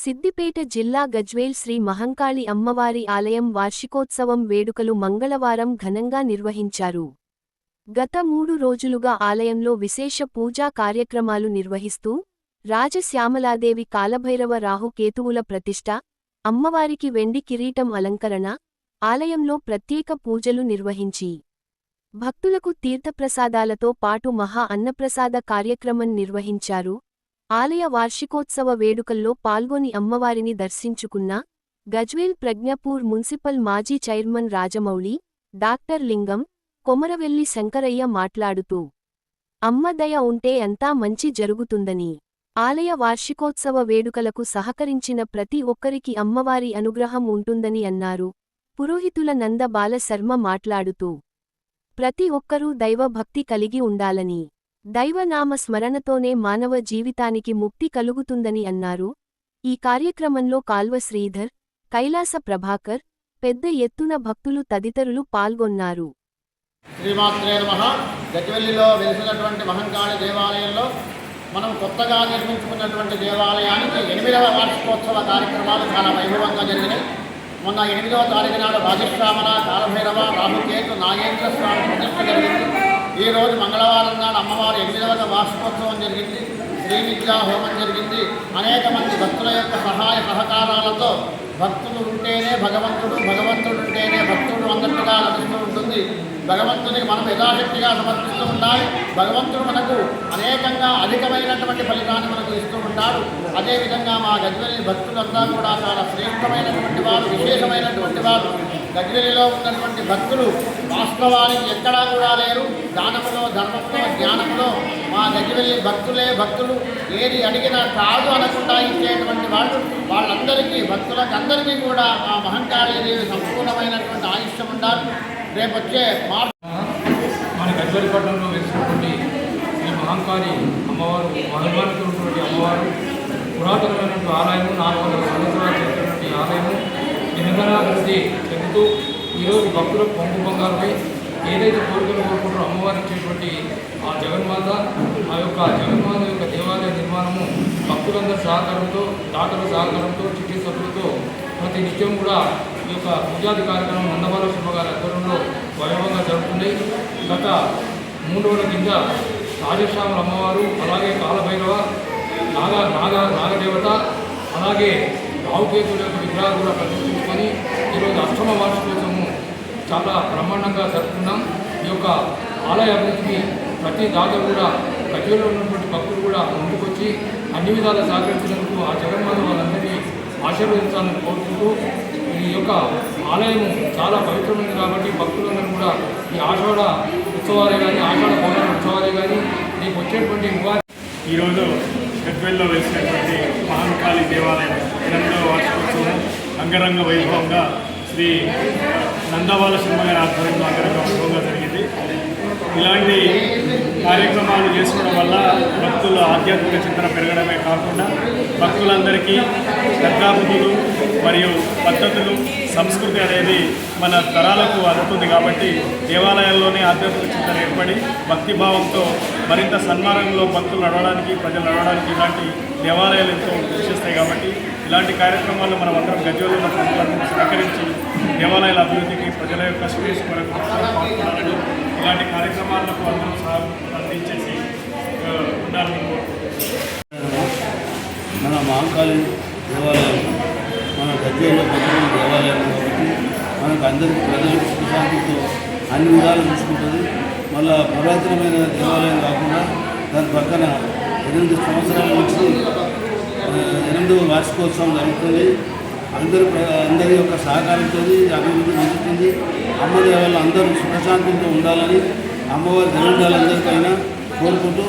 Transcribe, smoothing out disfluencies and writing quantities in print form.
సిద్దిపేట జిల్లా గజ్వేల్ శ్రీ మహంకాళి అమ్మవారి ఆలయం వార్షికోత్సవం వేడుకలు మంగళవారం ఘనంగా నిర్వహించారు. గత 3 రోజులుగా ఆలయంలో విశేష పూజా కార్యక్రమాలు నిర్వహిస్తూ రాజశ్యామలాదేవి కాలభైరవ రాహుకేతువుల ప్రతిష్ఠ, అమ్మవారికి వెండి కిరీటం అలంకరణ, ఆలయంలో ప్రత్యేక పూజలు నిర్వహించి భక్తులకు తీర్థప్రసాదాలతో పాటు మహా అన్నప్రసాద కార్యక్రమం నిర్వహించారు. ఆలయ వార్షికోత్సవ వేడుకల్లో పాల్గొని అమ్మవారిని దర్శించుకున్న గజ్వేల్ ప్రజ్ఞపూర్ మున్సిపల్ మాజీ చైర్మన్ రాజమౌళి, డాక్టర్ లింగం, కొమరవెల్లి శంకరయ్య మాట్లాడుతూ అమ్మ దయ ఉంటే అంతా మంచి జరుగుతుందని, ఆలయ వార్షికోత్సవ వేడుకలకు సహకరించిన ప్రతి ఒక్కరికి అమ్మవారి అనుగ్రహం ఉంటుందని అన్నారు. పురోహితుల నంద బాల శర్మ మాట్లాడుతూ ప్రతి ఒక్కరూ దైవభక్తి కలిగి ఉండాలని, దైవనామ స్మరణతోనే మానవ జీవితానికి ముక్తి కలుగుతుందని అన్నారు. ఈ కార్యక్రమంలో కాల్వ శ్రీధర్, కైలాస ప్రభాకర్, పెద్ద ఎత్తున భక్తులు తదితరులు పాల్గొన్నారు. శ్రీమాత్రే నమః. గజ్వేల్లో వెలిసినటువంటి మహంకాళి దేవాలయంలో మనం కొత్తగా నిర్మించుకున్నటువంటి దేవాలయానికి 8వ వార్షికోత్సవ కార్యక్రమాలు చాలా వైభవంగా జరిగినాయి. మొన్న 8వ తారీఖు నాడు రాజశ్యామల కాలభైరవ రాహుకేతు నాగేంద్ర స్వామి ప్రతిష్ఠ జరిగింది. ఈరోజు మంగళవారం నాడు అమ్మవారి 8వ వార్షికోత్సవం జరిగింది. శ్రీ విద్యా హోమం జరిగింది. అనేక మంది భక్తుల యొక్క సహాయ సహకారాలతో భక్తులు ఉంటేనే భగవంతుడు, భగవంతుడు ఉంటేనే భక్తుడు అన్నట్టుగా లభిస్తూ ఉంటుంది. భగవంతునికి మనం యథాశక్తిగా సమర్పిస్తూ ఉండాలి. భగవంతుడు మనకు అనేకంగా అధికమైనటువంటి ఫలితాన్ని మనకు ఇస్తూ ఉంటాడు. అదేవిధంగా మా గజ్వేలి భక్తులంతా కూడా చాలా శ్రేష్టమైనటువంటి వారు, విశేషమైనటువంటి వారు. గజ్వేలిలో ఉన్నటువంటి భక్తులు వాస్తవానికి ఎక్కడా కూడా లేరు. దానములో, ధర్మంలో, జ్ఞానంలో మా గజ్వేలి భక్తులే భక్తులు. ఏది అడిగినా కాదు అనకుండా ఇచ్చేటువంటి వాళ్ళు. వాళ్ళందరికీ భక్తులకు అందరికీ కూడా ఆ మహంకాళీదేవి సంపూర్ణమైనటువంటి ఆయుష్యం ఉండాలి. రేపు వచ్చే మన గజ్వేల్ పట్టణంలో వెలిసినటువంటి శ్రీ మహంకాళి అమ్మవారు, మహిమానుకున్నటువంటి అమ్మవారు, పురాతనమైనటువంటి ఆలయము, 400 సంవత్సరాలు చేసినటువంటి ఆలయము నిరంతరాభివృద్ధి చెందుతూ ఈరోజు భక్తులకు పొంగు బంగారమై ఏదైతే కోరికలు కోరుకుంటారో అమ్మవారు ఇచ్చేటువంటి ఆ జగన్మాత, ఆ యొక్క జగన్మాత యొక్క దేవాలయ నిర్మాణము భక్తులందరి సహకారంతో, దాతల సహకారంతో, చికిత్సకులతో ప్రతి నిత్యం కూడా ఈ యొక్క పూజాది కార్యక్రమం నందబాల శర్మ గారి ఆధ్వర్యంలో వైభవంగా జరుగుతుంది. గత 3 రోజుల కింద రాజశ్యామల అమ్మవారు, అలాగే కాలభైరవ, నాగదేవత, అలాగే రాహుకేతుల యొక్క విగ్రహాలు కూడా ప్రతిష్ఠించుకొని ఈరోజు 8వ వార్షికోత్సవము చాలా బ్రహ్మాండంగా జరుపుకున్నాం. ఈ యొక్క ఆలయ అభివృద్ధికి ప్రతి దాతలు కూడా, గజ్వేల్లో ఉన్నటువంటి భక్తులు కూడా ముందుకొచ్చి అన్ని విధాలా సహకరించినందుకు ఆ జగన్మాత వాళ్ళందరినీ ఆశీర్వదించాలని కోరుకుంటూ, ఈ యొక్క ఆలయం చాలా పవిత్రమైనది కాబట్టి భక్తులందరూ కూడా ఈ ఆషాఢ ఉత్సవాలే కానీ, ఆషాఢ పౌర్ణమి ఉత్సవాలే కానీ, రేపు వచ్చేటువంటి ఈరోజు గజ్వేల్లో వెలిసినటువంటి మహంకాళి దేవాలయం 8వ వార్షికోత్సవం అంగరంగ వైభవంగా శ్రీ నందబాల శర్మ గారి ఆధ్వర్యంలో అంగరంగ వైభవంగా జరిగింది. ఇలాంటి కార్యక్రమాలు చేసుకోవడం వల్ల భక్తుల ఆధ్యాత్మిక చింతన పెరగడమే కాకుండా భక్తులందరికీ శ్రద్ధాబుద్ధులు మరియు పద్ధతులు, సంస్కృతి అనేది మన తరాలకు అందుతుంది. కాబట్టి దేవాలయాల్లోనే ఆధ్యాత్మిక చింతన ఏర్పడి భక్తిభావంతో మరింత సన్మానంలో భక్తులు నడవడానికి, ప్రజలు నడవడానికి ఇలాంటి దేవాలయాలు ఎంతో కృషిస్తాయి. కాబట్టి ఇలాంటి కార్యక్రమాల్లో మనం అందరం గజ్వేల్లో ఉన్న ప్రజలను సహకరించి దేవాలయాల అభివృద్ధికి, ప్రజల యొక్క శ్రేయస్సు కొరకు పాల్గొనాలని, ఇలాంటి కార్యక్రమాలకు అందరూ అందించేసి ఉండాలని మన మహంకాళి దేవాలయం మన గజ్వేల్లో పెద్ద దేవాలయం కాబట్టి మనకు అందరికీ ప్రజలకు సుఖశాంతితో అన్ని విధాలు చూసుకుంటుంది. మళ్ళా పురాతనమైన దేవాలయం కాకుండా దాని పక్కన 8 సంవత్సరాల నుంచి 8వ వార్షికోత్సవం జరుగుతుంది. అందరి యొక్క సహకారంతో అభివృద్ధి చెందుతుంది. అమ్మవారి వల్ల అందరూ సుఖశాంతితో ఉండాలని, అమ్మవారి జనందాలందరికైనా కోరుకుంటూ